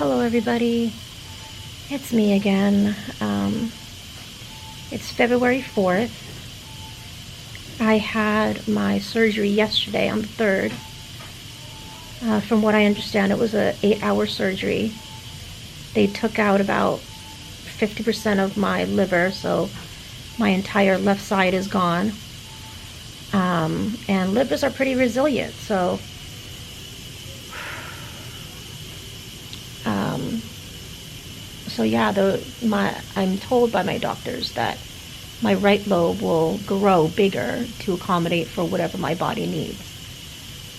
Hello everybody, it's me again. It's February 4th. I had my surgery yesterday on the 3rd. From what I understand, it was an 8-hour surgery. They took out about 50% of my liver, so my entire left side is gone. And livers are pretty resilient, so yeah, I'm told by my doctors that my right lobe will grow bigger to accommodate for whatever my body needs.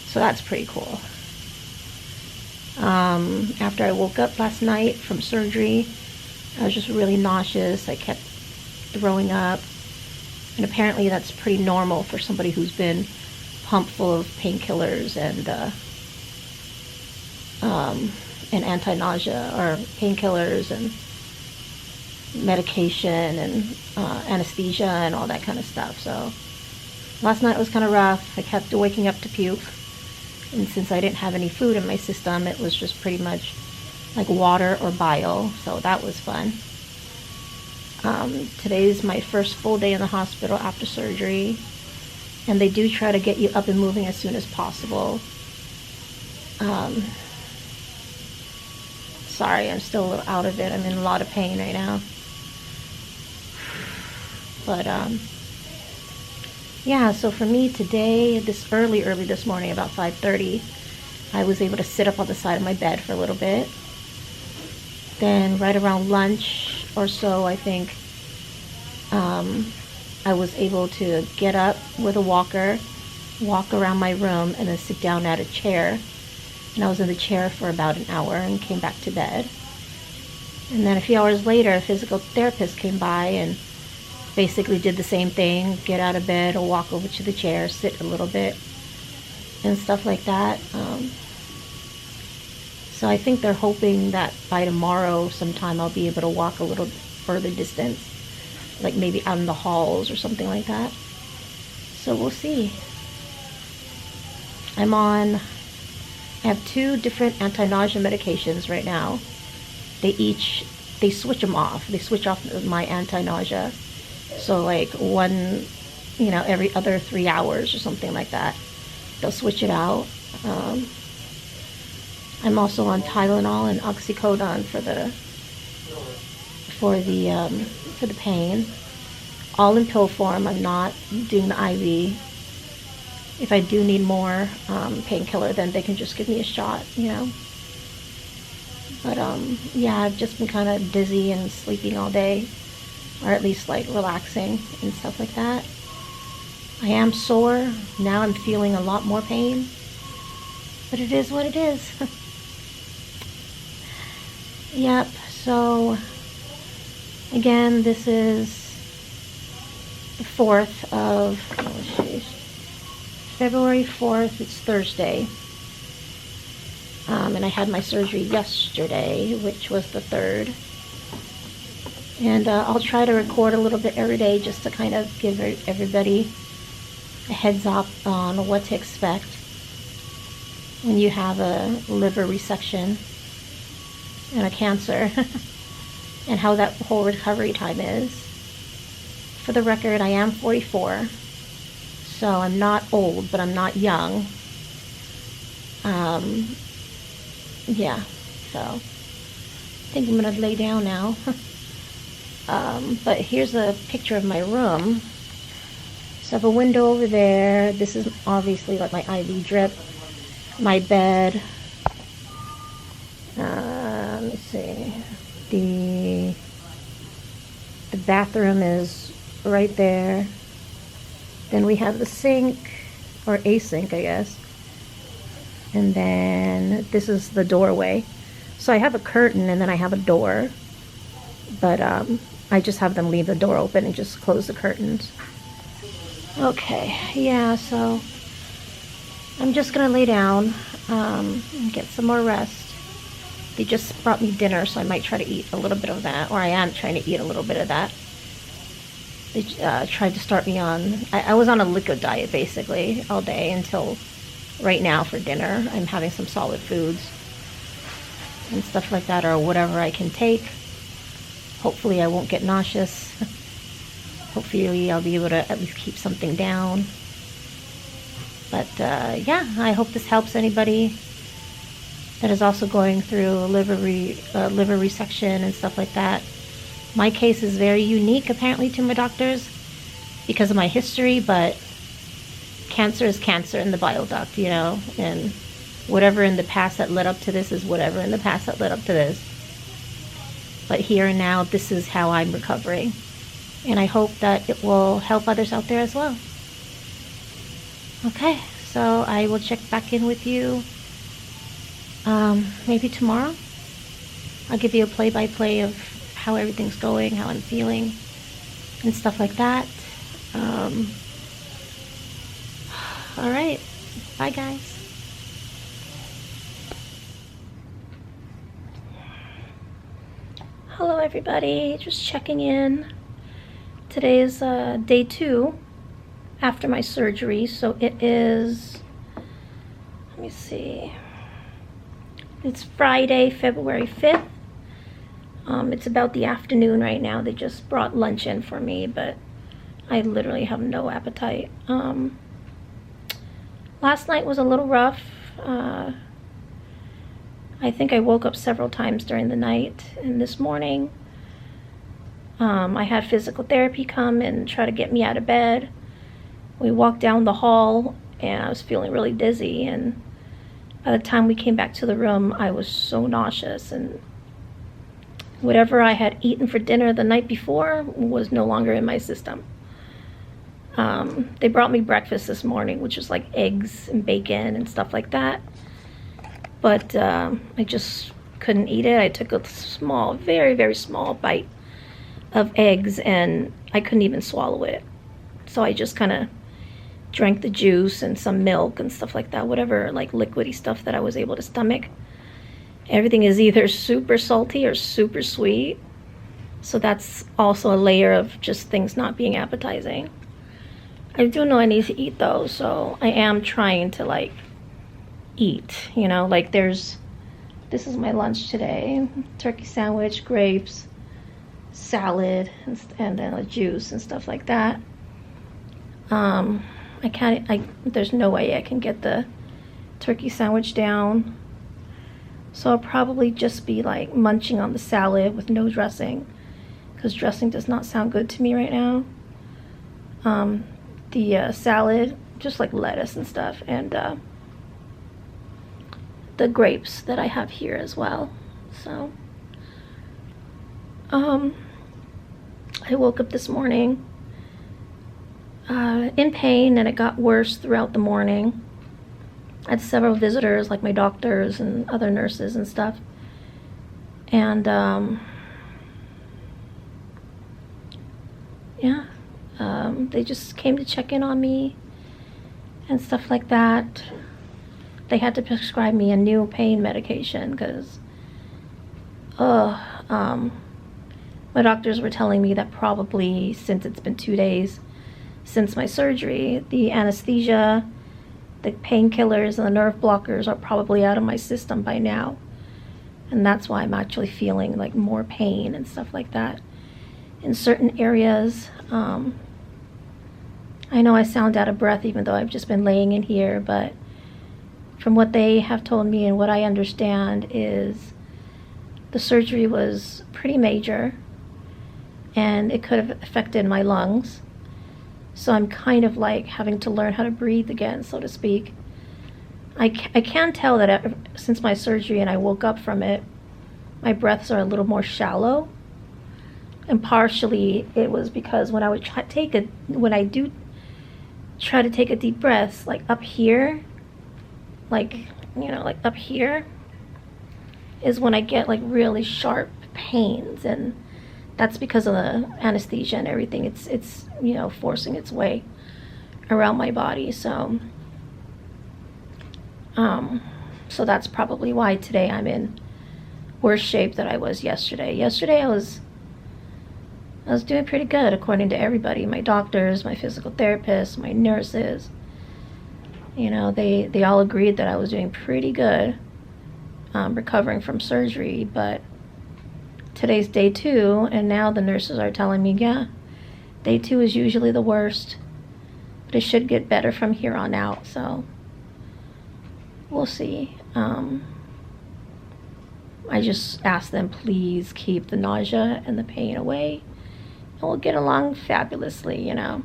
So that's pretty cool. After I woke up last night from surgery, I was just really nauseous. I kept throwing up. And apparently that's pretty normal for somebody who's been pumped full of painkillers and anti-nausea, or painkillers and medication and anesthesia and all that kind of stuff. So last night was kind of rough. I kept waking up to puke, and since I didn't have any food in my system, it was just pretty much like water or bile, so that was fun. Today's my first full day in the hospital after surgery, and they do try to get you up and moving as soon as possible. Sorry, I'm still a little out of it. I'm in a lot of pain right now. But, yeah, so for me today, early this morning, about 5:30, I was able to sit up on the side of my bed for a little bit. Then right around lunch or so, I think, I was able to get up with a walker, walk around my room, and then sit down at a chair. And I was in the chair for about an hour and came back to bed. And then a few hours later, a physical therapist came by and basically did the same thing, get out of bed or walk over to the chair, sit a little bit, and stuff like that. So I think they're hoping that by tomorrow sometime I'll be able to walk a little further distance, like maybe out in the halls or something like that. So we'll see. I have 2 different anti-nausea medications right now. They switch them off. They switch off my anti-nausea. So like one, every other 3 hours or something like that. They'll switch it out. I'm also on Tylenol and oxycodone for the pain. All in pill form. I'm not doing the IV. If I do need more painkiller, then they can just give me a shot, But yeah, I've just been kind of dizzy and sleeping all day, or at least like relaxing and stuff like that. I am sore. Now I'm feeling a lot more pain, but it is what it is. Yep, so again, this is the 4th of, February 4th, it's Thursday. And I had my surgery yesterday, which was the 3rd. And I'll try to record a little bit every day just to kind of give everybody a heads up on what to expect when you have a liver resection and a cancer and how that whole recovery time is. For the record, I am 44. So I'm not old, but I'm not young. Yeah, so I think I'm gonna lay down now. But here's a picture of my room. So I have a window over there. This is obviously like my IV drip, my bed. Let me see. The bathroom is right there. Then we have the sink, or a sink, I guess. And then this is the doorway. So I have a curtain and then I have a door. But I just have them leave the door open and just close the curtains. Okay, yeah, so I'm just gonna lay down and get some more rest. They just brought me dinner, so I might try to eat a little bit of that, or I am trying to eat a little bit of that. They tried to start me on, I was on a liquid diet basically all day until right now for dinner. I'm having some solid foods. and stuff like that, or whatever I can take. Hopefully I won't get nauseous. Hopefully I'll be able to at least keep something down. But yeah, I hope this helps anybody that is also going through liver resection and stuff like that. My case is very unique apparently to my doctors because of my history, but cancer is cancer in the bile duct, you know, and whatever in the past that led up to this is whatever in the past that led up to this. But here and now, this is how I'm recovering. And I hope that it will help others out there as well. Okay, so I will check back in with you maybe tomorrow. I'll give you a play-by-play of how everything's going, how I'm feeling, and stuff like that. All right, bye guys. Hello everybody, just checking in. Today is day 2 after my surgery, so it is, let me see, it's Friday, February 5th. It's about the afternoon right now. They just brought lunch in for me, but I literally have no appetite. Last night was a little rough. I think I woke up several times during the night, and this morning I had physical therapy come and try to get me out of bed. We walked down the hall and I was feeling really dizzy, and by the time we came back to the room I was so nauseous, and whatever I had eaten for dinner the night before was no longer in my system. They brought me breakfast this morning, which was like eggs and bacon and stuff like that. But I just couldn't eat it. I took a small, very, very small bite of eggs and I couldn't even swallow it. So I just kind of drank the juice and some milk and stuff like that, whatever like liquidy stuff that I was able to stomach. Everything is either super salty or super sweet. So that's also a layer of just things not being appetizing. I do know I need to eat though, so I am trying to like eat, you know, like this is my lunch today: turkey sandwich, grapes, salad, and then a juice and stuff like that. There's no way I can get the turkey sandwich down, so I'll probably just be like munching on the salad with no dressing, because dressing does not sound good to me right now. The salad, just like lettuce and stuff, and the grapes that I have here as well. So I woke up this morning in pain, and it got worse throughout the morning. I had several visitors, like my doctors and other nurses and stuff, and yeah, they just came to check in on me and stuff like that. They had to prescribe me a new pain medication because my doctors were telling me that probably, since it's been 2 days since my surgery, the anesthesia, the painkillers, and the nerve blockers are probably out of my system by now, and that's why I'm actually feeling like more pain and stuff like that in certain areas. I know I sound out of breath even though I've just been laying in here, but from what they have told me and what I understand is the surgery was pretty major and it could have affected my lungs. So I'm kind of like having to learn how to breathe again, so to speak. I can tell that since my surgery and I woke up from it, my breaths are a little more shallow. And partially it was because when I do try to take a deep breath, like up here, like, you know, like up here is when I get like really sharp pains, and that's because of the anesthesia and everything. It's you know, forcing its way around my body. So so that's probably why today I'm in worse shape than I was yesterday. Yesterday I was doing pretty good according to everybody, my doctors, my physical therapists, my nurses. You know, they all agreed that I was doing pretty good. recovering from surgery, but today's day 2, and now the nurses are telling me, yeah, day 2 is usually the worst, but it should get better from here on out, so we'll see. I just asked them, please keep the nausea and the pain away, and we'll get along fabulously, you know.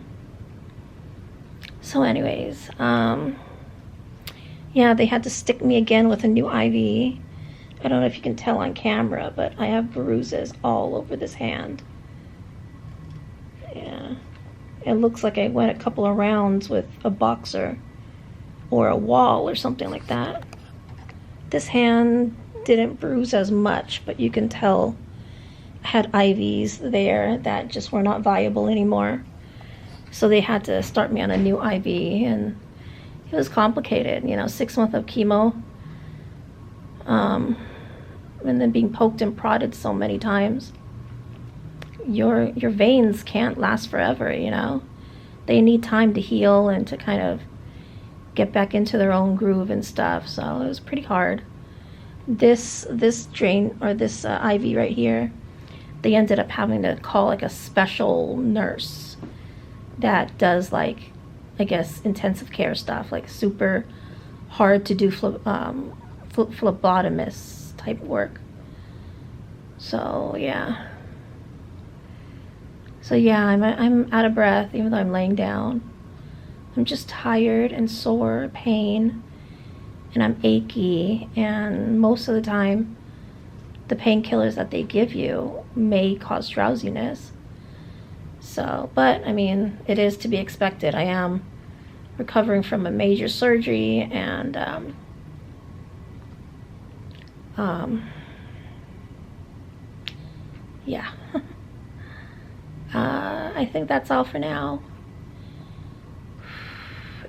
So anyways, yeah, they had to stick me again with a new IV. I don't know if you can tell on camera, but I have bruises all over this hand. Yeah, it looks like I went a couple of rounds with a boxer or a wall or something like that. This hand didn't bruise as much, but you can tell I had IVs there that just were not viable anymore. So they had to start me on a new IV, and it was complicated, you know, 6 months of chemo, and then being poked and prodded so many times. Your veins can't last forever, you know. They need time to heal and to kind of get back into their own groove and stuff, so it was pretty hard. This drain, or this IV right here, they ended up having to call like a special nurse that does, like, I guess, intensive care stuff, like super hard to do phlebotomist type work. So yeah. I'm out of breath even though I'm laying down. I'm just tired and sore, pain, and I'm achy, and most of the time the painkillers that they give you may cause drowsiness. So, but I mean, it is to be expected. I am recovering from a major surgery, and yeah. I think that's all for now.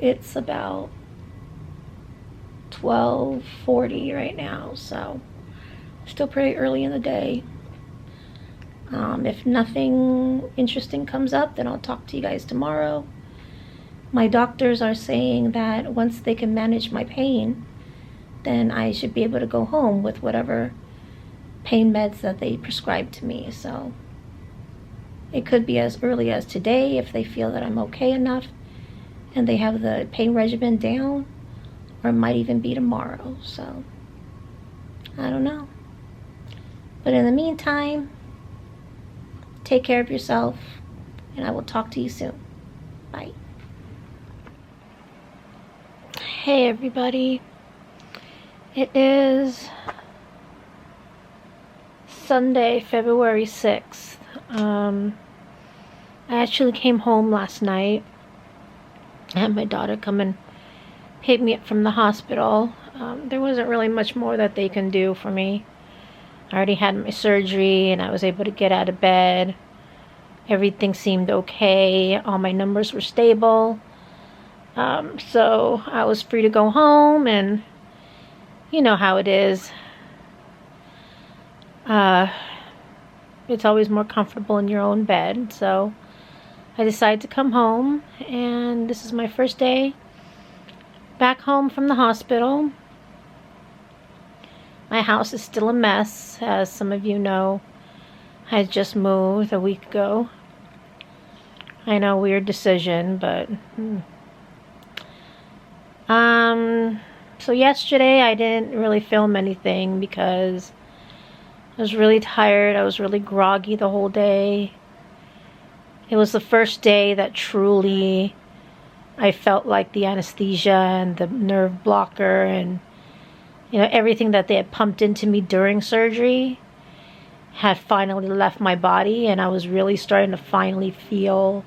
It's about 12:40 right now, so still pretty early in the day. If nothing interesting comes up, then I'll talk to you guys tomorrow. My doctors are saying that once they can manage my pain, then I should be able to go home with whatever pain meds that they prescribe to me. So it could be as early as today if they feel that I'm okay enough and they have the pain regimen down, or it might even be tomorrow. So I don't know. But in the meantime, take care of yourself, and I will talk to you soon. Bye. Hey everybody. It is Sunday, February 6th. I actually came home last night. I had my daughter come and pick me up from the hospital. There wasn't really much more that they can do for me. I already had my surgery, and I was able to get out of bed. Everything seemed okay. All my numbers were stable. So I was free to go home, and you know how it is. It's always more comfortable in your own bed. So I decided to come home, and this is my first day back home from the hospital. My house is still a mess, as some of you know. I just moved a week ago. I know, weird decision, but so yesterday I didn't really film anything because I was really tired. I was really groggy the whole day. It was the first day that truly I felt like the anesthesia and the nerve blocker and, you know, everything that they had pumped into me during surgery had finally left my body, and I was really starting to finally feel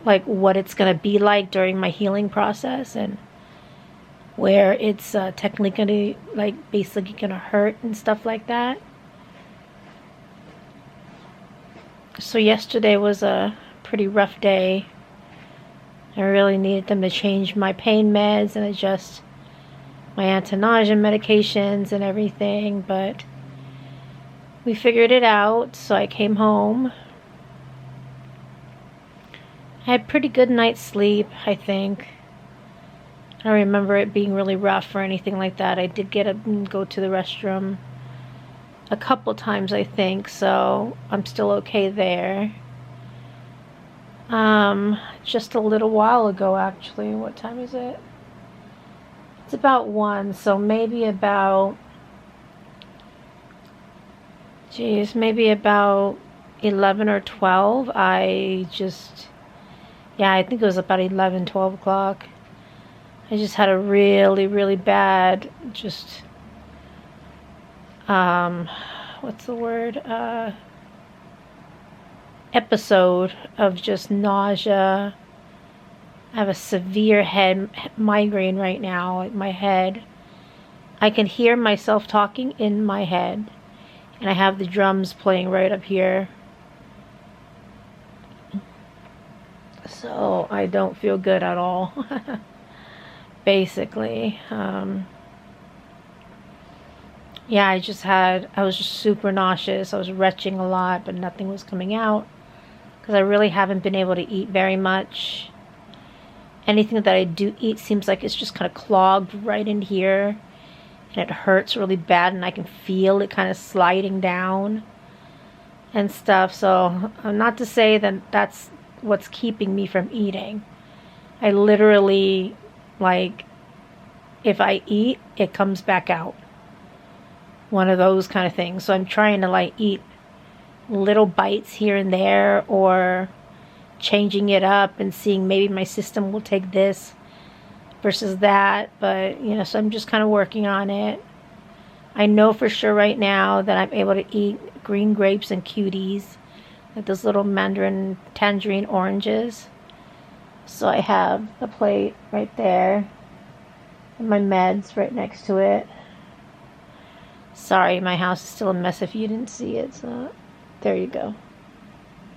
like what it's going to be like during my healing process, and where it's technically going to, like, basically going to hurt and stuff like that. So yesterday was a pretty rough day. I really needed them to change my pain meds and adjust my anti-nausea medications and everything, but we figured it out. So I came home. I had pretty good night's sleep, I think. I don't remember it being really rough or anything like that. I did go to the restroom a couple times, I think, so I'm still okay there. Just a little while ago, actually. What time is it? It's about 1, so maybe about, maybe about 11 or 12. I think it was about 11, 12 o'clock. I just had a really, really bad, what's the word? Episode of just nausea. I have a severe head migraine right now. Like my head, I can hear myself talking in my head, and I have the drums playing right up here. So I don't feel good at all. Basically, yeah, I was just super nauseous. I was retching a lot, but nothing was coming out because I really haven't been able to eat very much. Anything that I do eat seems like it's just kind of clogged right in here, and it hurts really bad, and I can feel it kind of sliding down and stuff. So not to say that that's what's keeping me from eating. I literally, like, if I eat, it comes back out. One of those kind of things. So I'm trying to like eat little bites here and there, or changing it up and seeing maybe my system will take this versus that. But, so I'm just kind of working on it. I know for sure right now that I'm able to eat green grapes and cuties, like those little tangerine oranges. So I have the plate right there, and my meds right next to it. Sorry, my house is still a mess if you didn't see it. So there you go.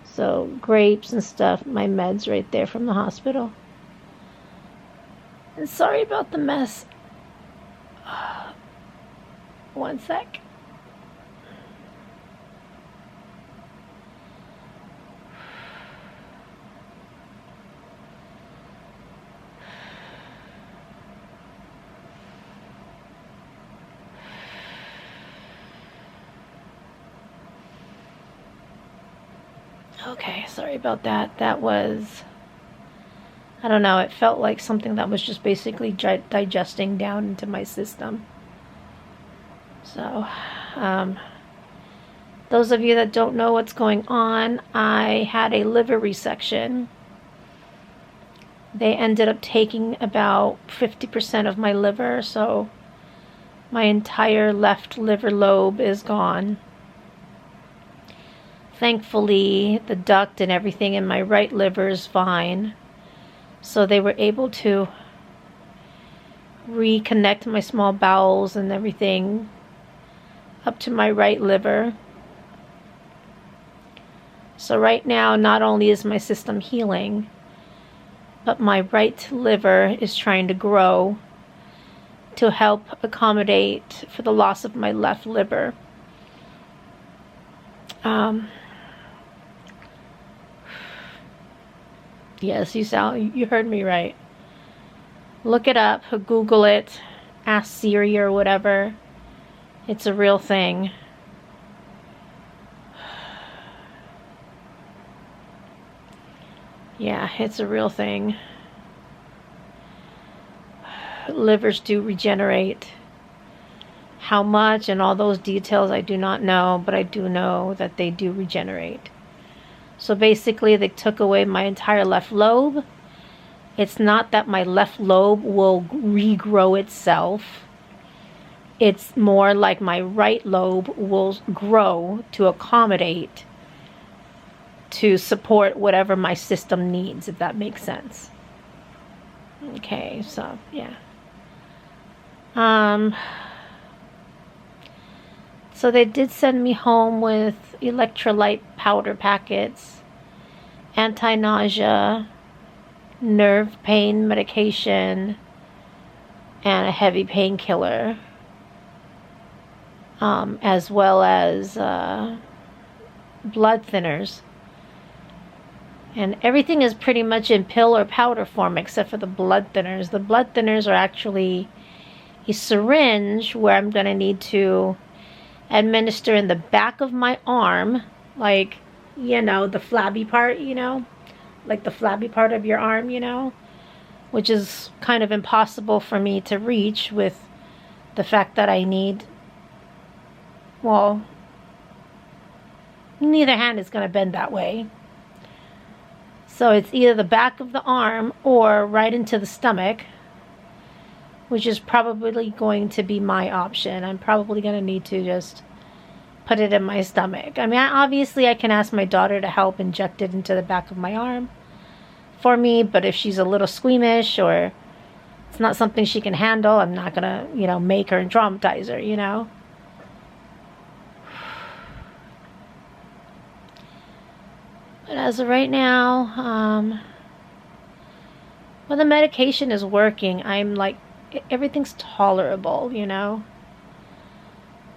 So grapes and stuff, my meds right there from the hospital. And sorry about the mess. One sec. Okay, sorry about that. That was, I don't know, it felt like something that was just basically digesting down into my system. So, those of you that don't know what's going on, I had a liver resection. They ended up taking about 50% of my liver, so my entire left liver lobe is gone. Thankfully, the duct and everything in my right liver is fine. So they were able to reconnect my small bowels and everything up to my right liver. So right now, not only is my system healing, but my right liver is trying to grow to help accommodate for the loss of my left liver. Yes, you heard me right. Look it up, Google it, ask Siri or whatever. It's a real thing. Yeah, it's a real thing. Livers do regenerate. How much and all those details I do not know, but I do know that they do regenerate. So basically, they took away my entire left lobe. It's not that my left lobe will regrow itself. It's more like my right lobe will grow to accommodate, to support whatever my system needs, if that makes sense. Okay, so yeah. So they did send me home with electrolyte powder packets, anti-nausea, nerve pain medication, and a heavy painkiller, as well as blood thinners. And everything is pretty much in pill or powder form except for the blood thinners. The blood thinners are actually a syringe where I'm going to need to administer in the back of my arm, like, you know, the flabby part, you know, like the flabby part of your arm, you know, which is kind of impossible for me to reach with the fact that I need, well, neither hand is going to bend that way. So it's either the back of the arm or right into the stomach, which is probably going to be my option. I'm probably going to need to just put it in my stomach. I mean, obviously I can ask my daughter to help inject it into the back of my arm for me, but if she's a little squeamish or it's not something she can handle, I'm not going to, you know, make her and traumatize her, you know. But as of right now, well, the medication is working. I'm like, everything's tolerable, you know.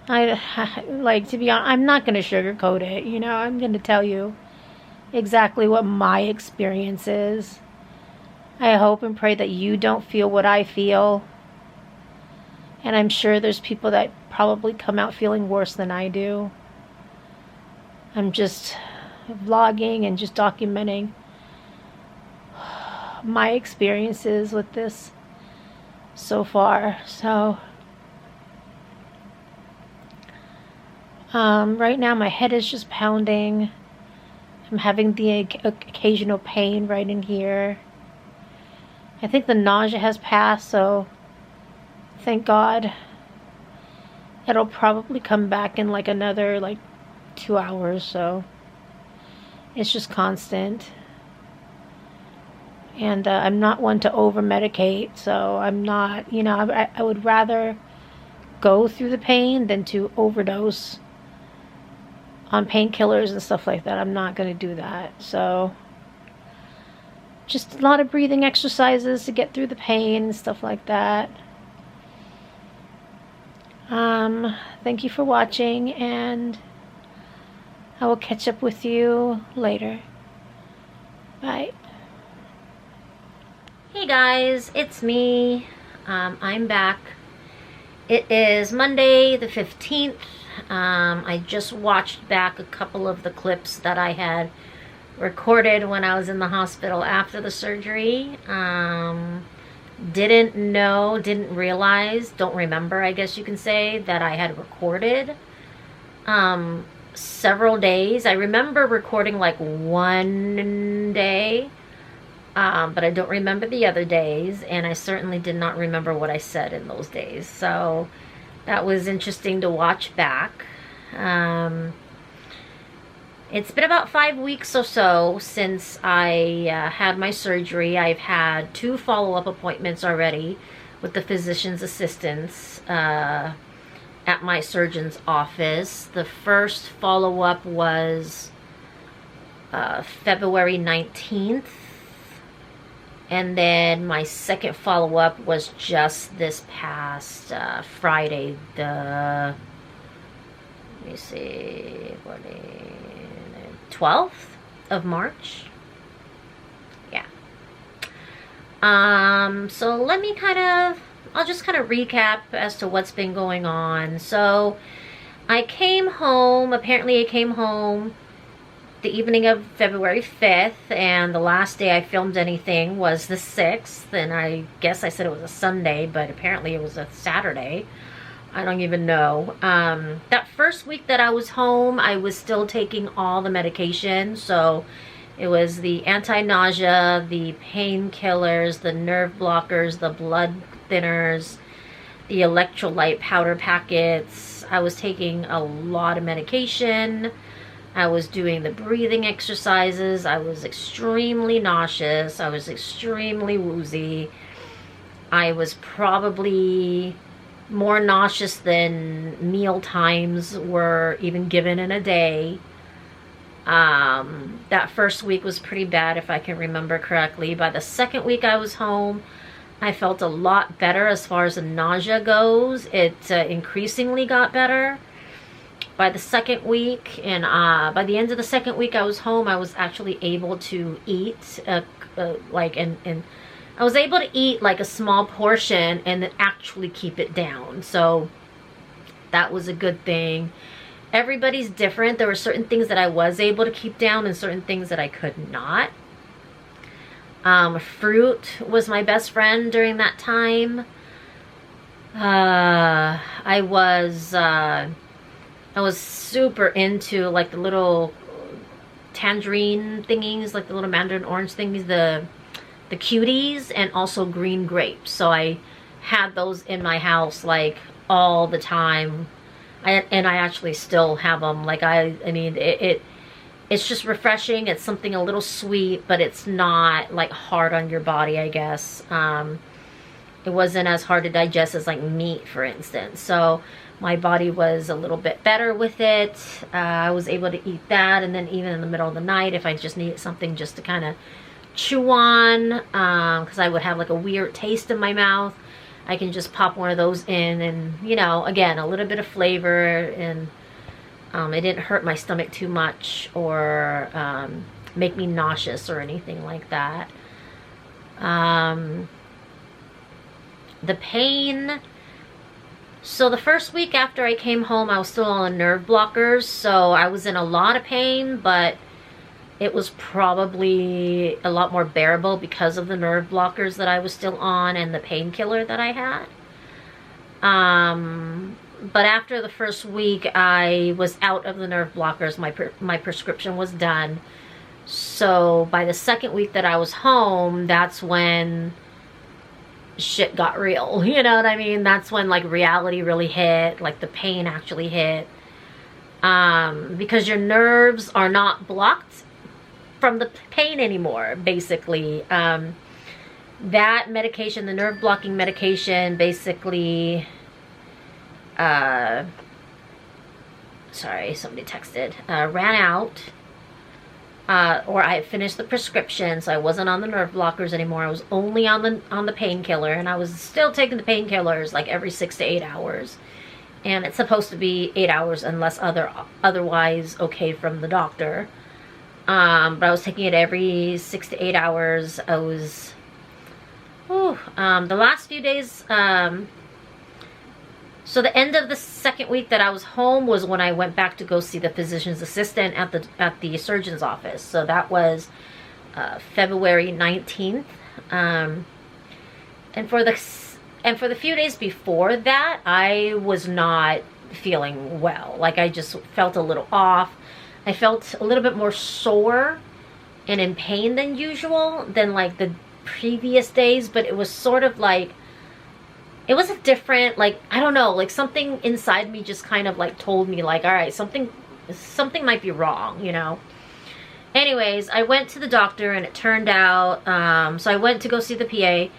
I like, to be honest, I'm not going to sugarcoat it, you know. I'm going to tell you exactly what my experience is. I hope and pray that you don't feel what I feel. And I'm sure there's people that probably come out feeling worse than I do. I'm just vlogging and just documenting my experiences with this so far. So right now my head is just pounding. I'm having the occasional pain right in here. I think the nausea has passed, so thank God. It'll probably come back in like another 2 hours, so it's just constant. And I'm not one to over-medicate, so I'm not, you know, I would rather go through the pain than to overdose on painkillers and stuff like that. I'm not going to do that. So just a lot of breathing exercises to get through the pain and stuff like that. Thank you for watching, and I will catch up with you later. Bye. Hey guys, it's me. I'm back. It is Monday the 15th. I just watched back a couple of the clips that I had recorded when I was in the hospital after the surgery. Didn't realize, don't remember, I guess you can say, that I had recorded several days. I remember recording like one day, but I don't remember the other days, and I certainly did not remember what I said in those days. So that was interesting to watch back. It's been about 5 weeks or so since I had my surgery. I've had 2 follow-up appointments already with the physician's assistants at my surgeon's office. The first follow-up was February 19th. And then my second follow-up was just this past Friday, the, let me see, 12th of March. Yeah. So let me I'll just kind of recap as to what's been going on. So I came home, apparently I came home the evening of February 5th, and the last day I filmed anything was the 6th, and I guess I said it was a Sunday, but apparently it was a Saturday. I don't even know. That first week that I was home, I was still taking all the medication. So it was the anti-nausea, the painkillers, the nerve blockers, the blood thinners, the electrolyte powder packets. I was taking a lot of medication. I was doing the breathing exercises. I was extremely nauseous. I was extremely woozy. I was probably more nauseous than meal times were even given in a day. That first week was pretty bad, if I can remember correctly. By the second week I was home, I felt a lot better as far as the nausea goes. It increasingly got better. by the second week, and by the end of the second week I was home, I was actually able to eat, like, and I was able to eat like a small portion and then actually keep it down. So that was a good thing. Everybody's different. There were certain things that I was able to keep down and certain things that I could not. Fruit was my best friend during that time. I was super into like the little tangerine thingies, like the little mandarin orange thingies, the cuties, and also green grapes. So I had those in my house like all the time. And I actually still have them. Like I mean, it's just refreshing. It's something a little sweet, but it's not like hard on your body, I guess. It wasn't as hard to digest as like meat, for instance. So my body was a little bit better with it. I was able to eat that, and then even in the middle of the night, if I just needed something just to kind of chew on, because I would have like a weird taste in my mouth, I can just pop one of those in, and, you know, again, a little bit of flavor, and it didn't hurt my stomach too much or make me nauseous or anything like that. The pain, so the first week after I came home, I was still on nerve blockers, so I was in a lot of pain, but it was probably a lot more bearable because of the nerve blockers that I was still on and the painkiller that I had. But after the first week, I was out of the nerve blockers. My prescription was done. So by the second week that I was home, that's when shit got real. You know what I mean? That's when like reality really hit, like the pain actually hit. Because your nerves are not blocked from the pain anymore, basically. That medication, the nerve blocking medication, basically, sorry, somebody texted, ran out, or I had finished the prescription, so I wasn't on the nerve blockers anymore. I was only on the painkiller, and I was still taking the painkillers like every 6 to 8 hours. And it's supposed to be 8 hours unless otherwise okay from the doctor. But I was taking it every 6 to 8 hours. I was, the last few days, so the end of the second week that I was home was when I went back to go see the physician's assistant at the surgeon's office. So that was February 19th. And for the few days before that, I was not feeling well. Like I just felt a little off. I felt a little bit more sore and in pain than usual than like the previous days, but it was sort of like, it was a different, like, I don't know, like something inside me just kind of like told me like, all right, something might be wrong, you know? Anyways, I went to the doctor, and it turned out, so I went to go see the PA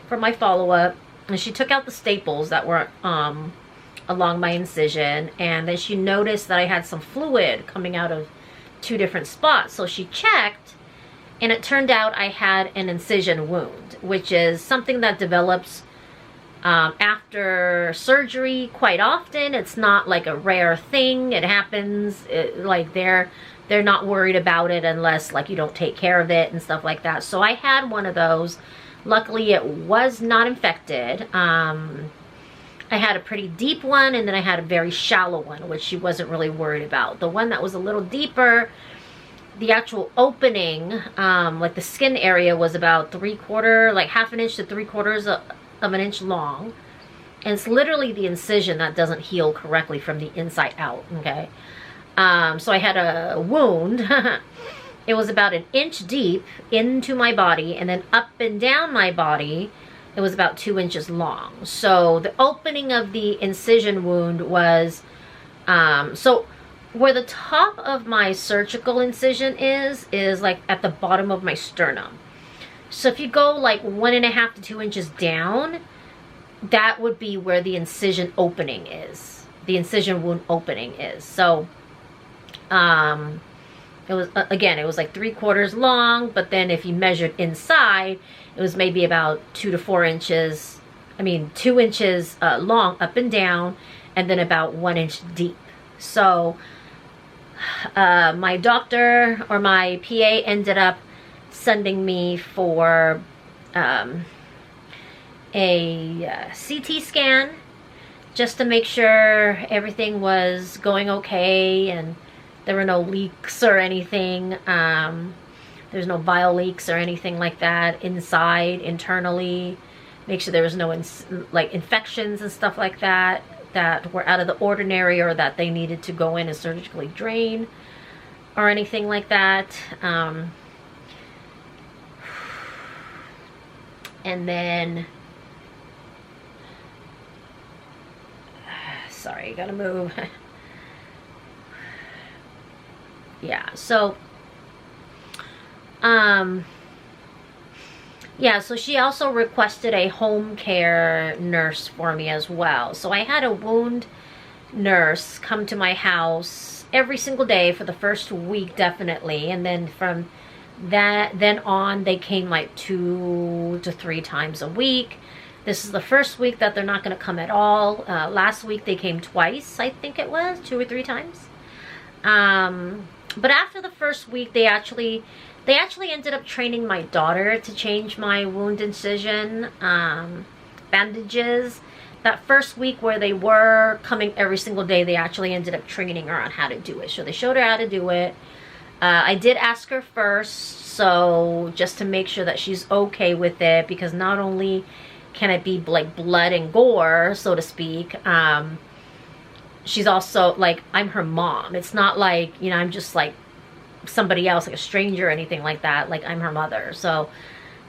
for my follow-up, and she took out the staples that were along my incision, and then she noticed that I had some fluid coming out of 2 different spots. So she checked, and it turned out I had an incision wound, which is something that develops after surgery quite often. It's not like a rare thing. It happens. Like they're not worried about it unless like you don't take care of it and stuff like that. So I had one of those. Luckily, it was not infected. I had a pretty deep one, and then I had a very shallow one, which she wasn't really worried about. The one that was a little deeper, the actual opening, like the skin area, was about like half an inch to 3/4 of an inch long. And it's literally the incision that doesn't heal correctly from the inside out, okay? So I had a wound. It was about 1 inch deep into my body, and then up and down my body, it was about 2 inches long. So the opening of the incision wound was, so where the top of my surgical incision is like at the bottom of my sternum. So if you go like 1.5 to 2 inches down, that would be where the incision opening is. The incision wound opening is. So, it was, again, it was like 3/4 long, but then if you measured inside, it was maybe about 2 to 4 inches. I mean, 2 inches long up and down, and then about 1 inch deep. So my doctor or my PA ended up sending me for a CT scan just to make sure everything was going okay and there were no leaks or anything. There's no bile leaks or anything like that internally. Make sure there was no infections and stuff like that that were out of the ordinary or that they needed to go in and surgically drain or anything like that. And then, sorry, gotta move. Yeah, so, yeah, so she also requested a home care nurse for me as well. So I had a wound nurse come to my house every single day for the first week, definitely. And then from then on, they came like 2 to 3 times a week. This is the first week that they're not going to come at all. Last week they came twice, I think it was, 2 or 3 times. But after the first week, they actually ended up training my daughter to change my wound incision bandages. That first week where they were coming every single day, they actually ended up training her on how to do it. So they showed her how to do it. I did ask her first, so just to make sure that she's okay with it, because not only can it be like blood and gore, so to speak, she's also like, I'm her mom. It's not like, you know, I'm just like somebody else, like a stranger or anything like that. Like, I'm her mother. So,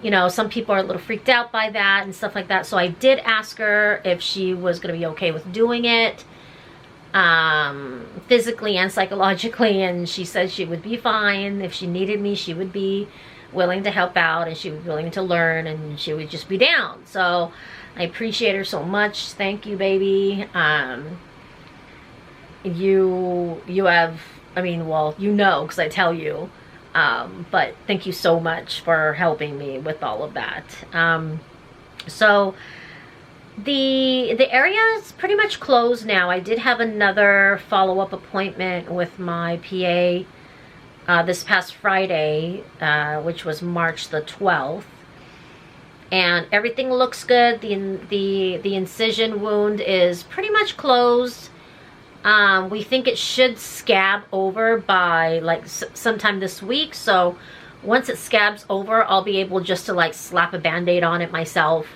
you know, some people are a little freaked out by that and stuff like that. So I did ask her if she was going to be okay with doing it, physically and psychologically, and she said she would be fine. If she needed me, she would be willing to help out, and she was willing to learn, and she would just be down. So I appreciate her so much. Thank you, baby. You have, I mean, well, you know, because I tell you, but thank you so much for helping me with all of that. So the area is pretty much closed now. I did have another follow-up appointment with my PA this past Friday, which was March the 12th. And everything looks good. The incision wound is pretty much closed. We think it should scab over by like sometime this week. So once it scabs over, I'll be able just to like slap a band-aid on it myself.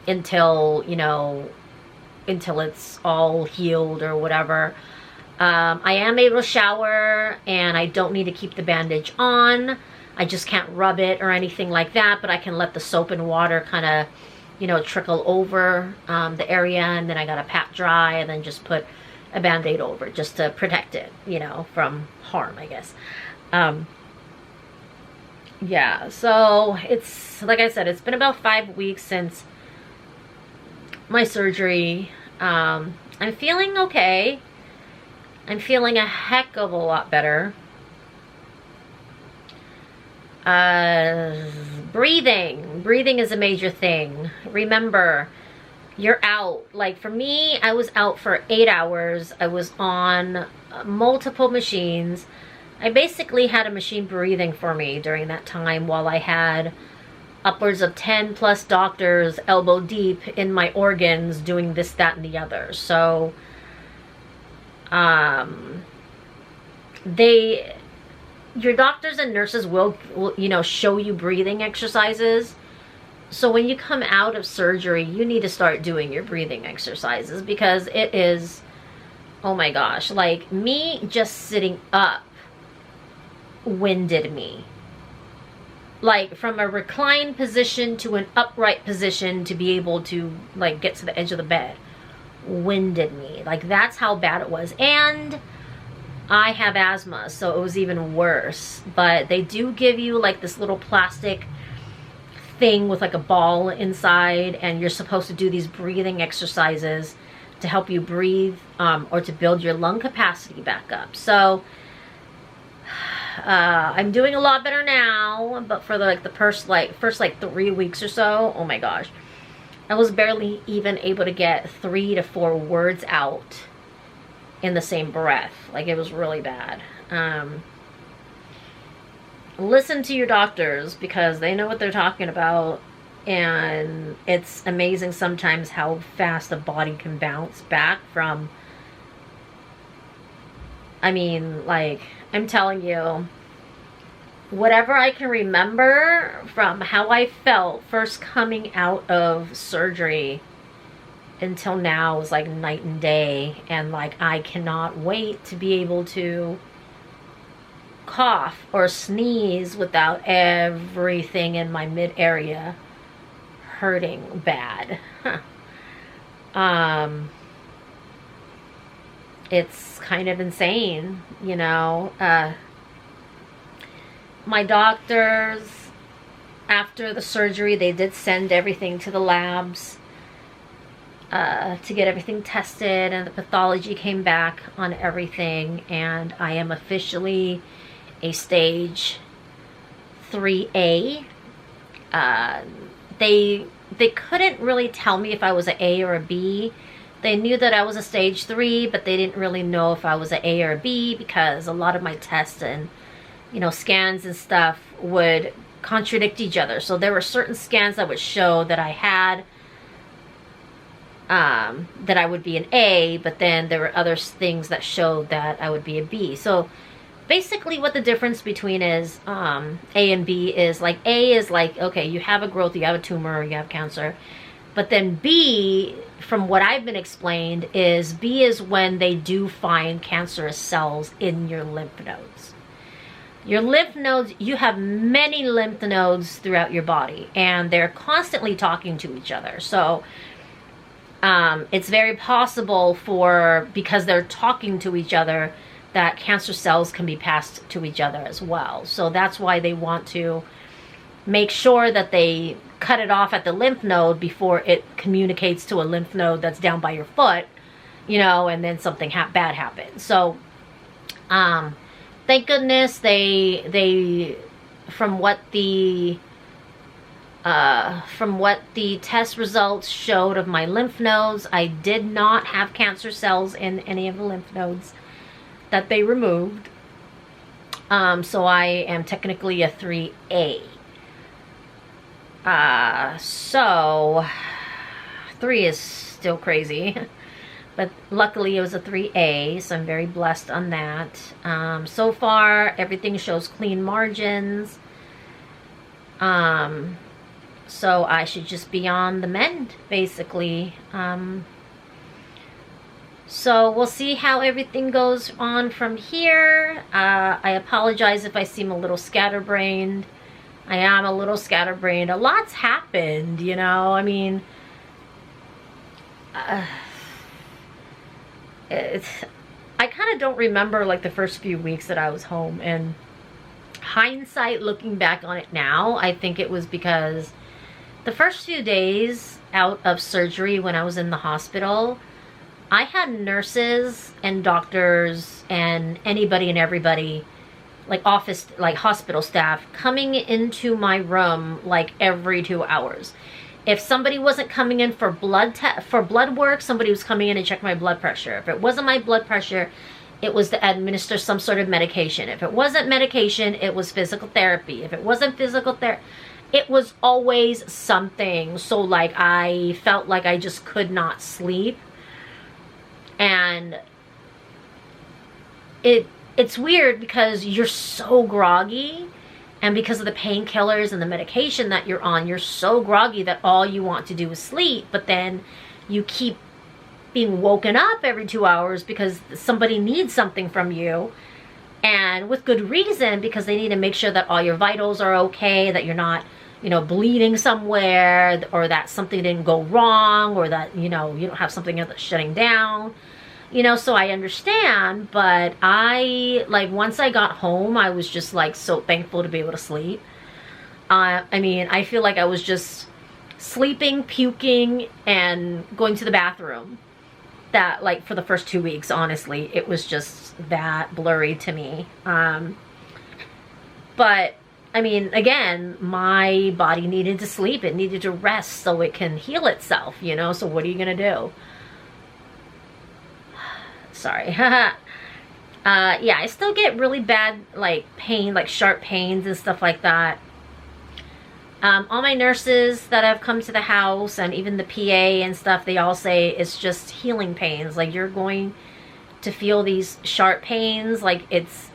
Until, you know, until it's all healed or whatever. I am able to shower, and I don't need to keep the bandage on. I just can't rub it or anything like that, but I can let the soap and water kind of, you know, trickle over the area, and then I gotta pat dry and then just put a band-aid over just to protect it, you know, from harm, I guess. Yeah, so it's, like I said, it's been about 5 weeks since my surgery. I'm feeling okay. I'm feeling a heck of a lot better. Breathing is a major thing. Remember, you're out. Like for me, I was out for 8 hours. I was on multiple machines. I basically had a machine breathing for me during that time, while I had upwards of 10 plus doctors elbow deep in my organs doing this, that, and the other. So your doctors and nurses will, you know, show you breathing exercises. So when you come out of surgery, you need to start doing your breathing exercises, because it is, oh my gosh, like me just sitting up winded me. Like from a reclined position to an upright position to be able to like get to the edge of the bed winded me. Like that's how bad it was. And I have asthma, so it was even worse. But they do give you like this little plastic thing with like a ball inside, and you're supposed to do these breathing exercises to help you breathe, or to build your lung capacity back up. So I'm doing a lot better now, but for the first 3 weeks or so, oh my gosh, I was barely even able to get 3 to 4 words out in the same breath. Like, it was really bad. Listen to your doctors, because they know what they're talking about, and it's amazing sometimes how fast the body can bounce back from, I mean, like, I'm telling you, whatever I can remember from how I felt first coming out of surgery until now is like night and day. And like, I cannot wait to be able to cough or sneeze without everything in my mid area hurting bad. It's kind of insane, you know. My doctors, after the surgery, they did send everything to the labs to get everything tested, and the pathology came back on everything, and I am officially a stage 3A. They couldn't really tell me if I was an A or a B. They knew that I was a stage 3, but they didn't really know if I was an A or a B, because a lot of my tests and, you know, scans and stuff would contradict each other. So there were certain scans that would show that I had, that I would be an A, but then there were other things that showed that I would be a B. So basically what the difference between is A and B is, like, A is like, okay, you have a growth, you have a tumor, or you have cancer. But then B, from what I've been explained, is B is when they do find cancerous cells in your lymph nodes. Your lymph nodes, you have many lymph nodes throughout your body, and they're constantly talking to each other. So it's very possible because they're talking to each other, that cancer cells can be passed to each other as well. So that's why they want to make sure that they cut it off at the lymph node before it communicates to a lymph node that's down by your foot, you know, and then something bad happens. So thank goodness they from what the test results showed of my lymph nodes, I did not have cancer cells in any of the lymph nodes that they removed. So I am technically a 3A. So 3 is still crazy, but luckily it was a 3A, so I'm very blessed on that. So far everything shows clean margins, so I should just be on the mend, basically. So we'll see how everything goes on from here. I apologize if I seem a little scatterbrained. I am a little scatterbrained. A lot's happened, you know. I mean, I kind of don't remember like the first few weeks that I was home. And hindsight, looking back on it now, I think it was because the first few days out of surgery when I was in the hospital, I had nurses and doctors and anybody and everybody, like hospital staff, coming into my room like every 2 hours. If somebody wasn't coming in for blood work, somebody was coming in and check my blood pressure. If it wasn't my blood pressure, it was to administer some sort of medication. If it wasn't medication, it was physical therapy. If it wasn't physical therapy, it was always something. So like, I felt like I just could not sleep. And it's weird because you're so groggy, and because of the painkillers and the medication that you're on, you're so groggy that all you want to do is sleep. But then you keep being woken up every 2 hours because somebody needs something from you, and with good reason, because they need to make sure that all your vitals are okay, that you're not, you know, bleeding somewhere, or that something didn't go wrong, or that, you know, you don't have something that's shutting down. You know, so I understand, but once I got home, I was just like so thankful to be able to sleep. I mean, I feel like I was just sleeping, puking, and going to the bathroom. That, like, for the first 2 weeks, honestly, it was just that blurry to me. But I mean, again, my body needed to sleep. It needed to rest so it can heal itself, you know? So what are you going to do? Sorry. Yeah, I still get really bad, like, pain, like sharp pains and stuff like that. All my nurses that have come to the house and even the PA and stuff, they all say it's just healing pains. Like, you're going to feel these sharp pains. Like, it's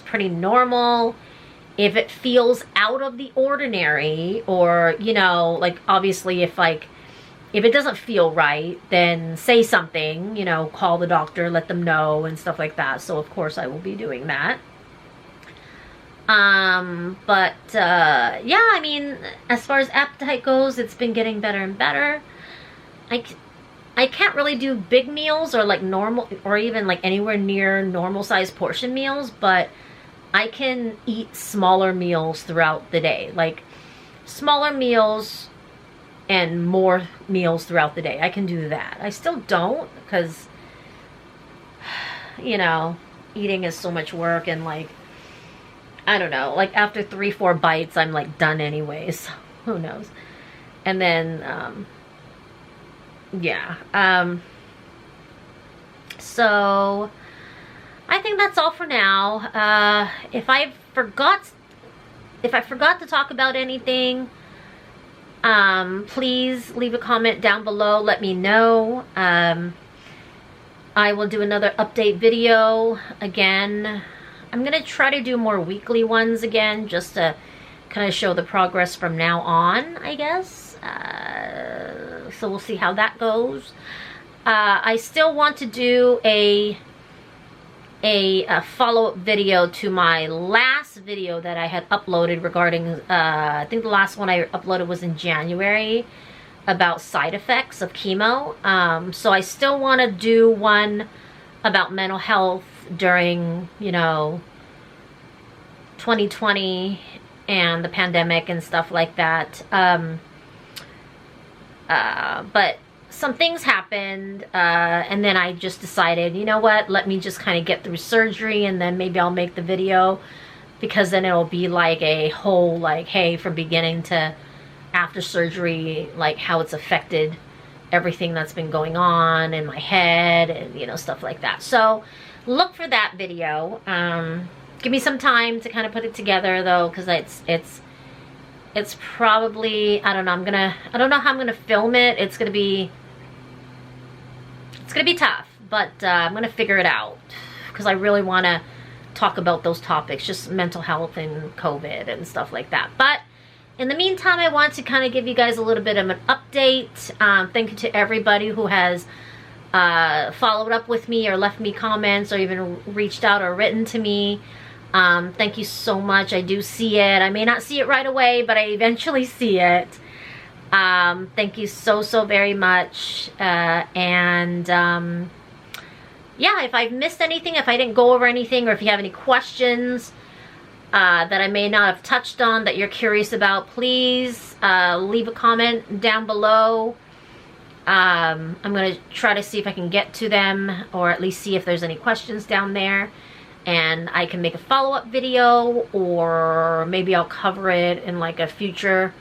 pretty normal. If it feels out of the ordinary, or, you know, like, obviously if it doesn't feel right, then say something, you know, call the doctor, let them know and stuff like that. So of course I will be doing that. Yeah, I mean, as far as appetite goes, it's been getting better and better. I can't really do big meals or like normal, or even like anywhere near normal sized portion meals, but I can eat smaller meals throughout the day. Like smaller meals and more meals throughout the day. I can do that. I still don't, because, you know, eating is so much work, and like, I don't know, like after 3-4 bites, I'm like done anyways. So who knows? And then, yeah. So I think that's all for now. If I forgot to talk about anything, please leave a comment down below. Let me know. I will do another update video again. I'm gonna try to do more weekly ones again, just to kind of show the progress from now on, I guess. So we'll see how that goes. I still want to do a follow-up video to my last video that I had uploaded regarding, I think the last one I uploaded was in January, about side effects of chemo. So I still want to do one about mental health during, you know, 2020 and the pandemic and stuff like that. But some things happened, and then I just decided, you know what, let me just kind of get through surgery, and then maybe I'll make the video, because then it'll be like a whole, like, hey, from beginning to after surgery, like how it's affected everything that's been going on in my head, and, you know, stuff like that. So look for that video. Give me some time to kind of put it together, though, because it's probably, I don't know, I don't know how I'm gonna film it. It's gonna be tough, but I'm gonna figure it out, because I really want to talk about those topics, just mental health and COVID and stuff like that. But in the meantime, I want to kind of give you guys a little bit of an update. Thank you to everybody who has followed up with me, or left me comments, or even reached out or written to me. Thank you so much. I do see it. I may not see it right away, but I eventually see it. Thank you so very much. Yeah, if I've missed anything, if I didn't go over anything, or if you have any questions that I may not have touched on that you're curious about, please leave a comment down below. I'm going to try to see if I can get to them, or at least see if there's any questions down there, and I can make a follow-up video, or maybe I'll cover it in like a future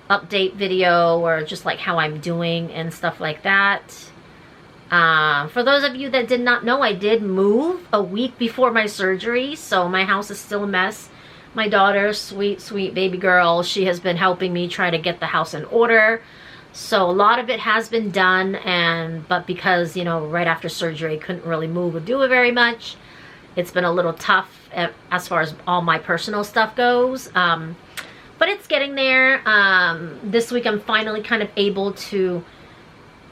update video, or just like how I'm doing and stuff like that. For those of you that did not know, I did move a week before my surgery, so my house is still a mess. My daughter, sweet baby girl, she has been helping me try to get the house in order. So a lot of it has been done, but because, you know, right after surgery I couldn't really move or do it very much, it's been a little tough as far as all my personal stuff goes. But it's getting there. This week I'm finally kind of able to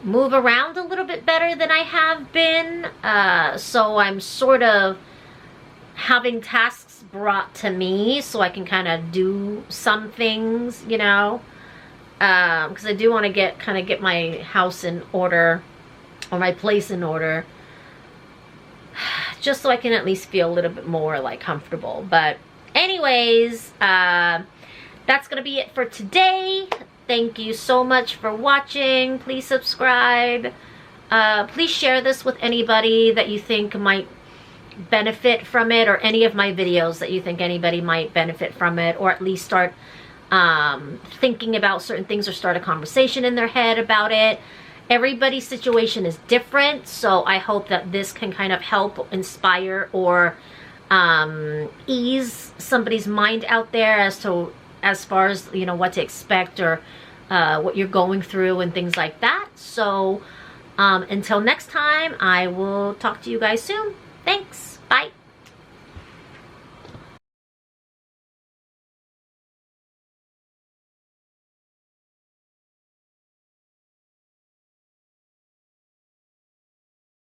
move around a little bit better than I have been. So I'm sort of having tasks brought to me so I can kind of do some things, you know. Because I do want to get my house in order, or my place in order, just so I can at least feel a little bit more like comfortable. But anyways, that's gonna be it for today. Thank you so much for watching. Please subscribe. Please share this with anybody that you think might benefit from it, or any of my videos that you think anybody might benefit from it, or at least start thinking about certain things or start a conversation in their head about it. Everybody's situation is different, so I hope that this can kind of help inspire or ease somebody's mind out there as far as, you know, what to expect, or what you're going through and things like that. So until next time, I will talk to you guys soon. Thanks. Bye.